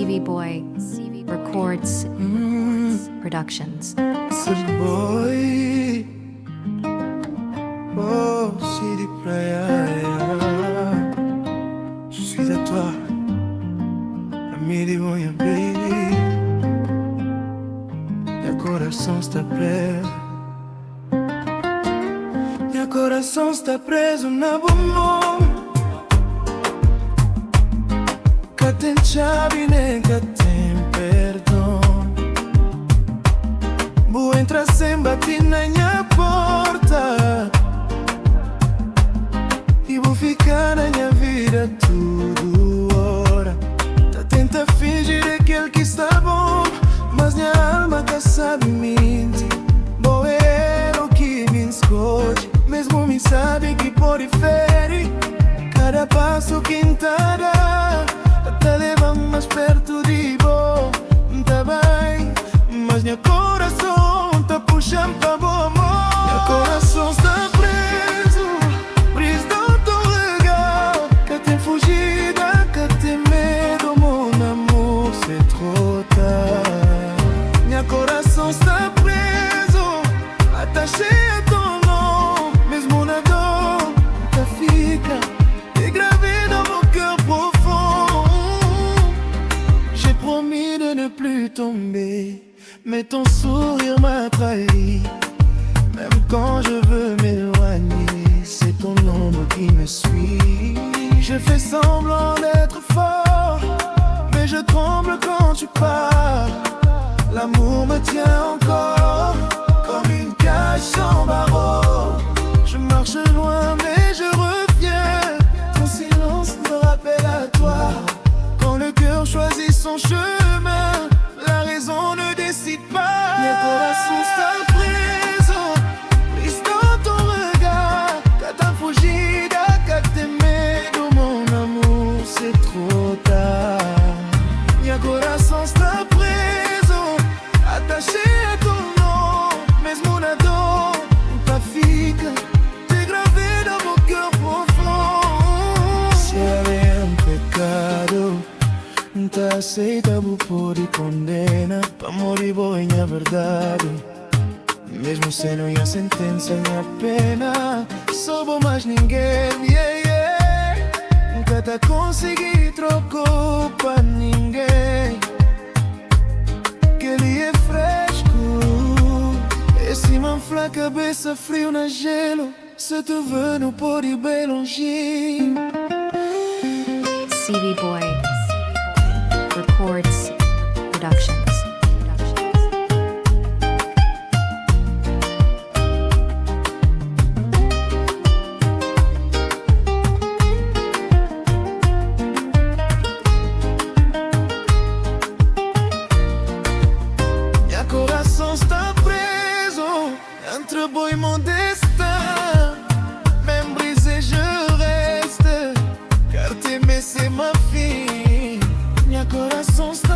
CV Boy records productions. CV Boy, oh, City Playa. Je suis à toi, ami voy baby. Meu coração está preso. Meu coração está preso na bombom. Que tem chave nem que tem perdão. Vou entrar sem bater na minha porta. E vou ficar na minha vida tudo hora. Tá tenta fingir aquele que está bom, mas minha alma tá sabe mentir. Vou o que me esconde, mesmo me sabe que pode ferir. Cada passo que entrará te leva mais perto de bom. Tá bem, mas meu coração tá puxando pra bom amor. Meu coração está preso, prisão tão legal. Que tem fugida, que tem medo, mon amour, c'est trop tard. Meu coração está preso, attaché a ton nom. Mesmo na dor, tá fica dégravé dans mon cœur profond. J'ai promis de ne plus tomber, mais ton sourire m'a trahi. Même quand je veux m'éloigner, c'est ton ombre qui me suit. Je fais semblant d'être fort, mais je tremble quand tu pars. L'amour me tient encore comme une cage sans barreaux. Je marche loin mais je reviens. Ton silence me rappelle à toi. Quand le cœur choisit son chemin, la raison ne décide pas. Meu coração está preso, pris dans ton regard. Que t'as fugida, que tem medo, mon amour, c'est trop tard. Meu coração está preso, attaché a ton nom. Mesmo na dor, tá fica dégravé dans mon cœur profond. Se é pecado, tá aceitado por e condena. Pa morir vou em a verdade, mesmo sendo a sentença minha pena. Sou mais ninguém, yeah, yeah. Nunca tá consegui trocou pra ninguém. Que ele é fresco, esse manfla cabeça frio na gelo. Se tu veux não pode bem longe. CV Boy records productions. Meu coração está preso entre beau et mon destin. Même brisé je reste, car t'aimer c'est ma vie. Meu coração está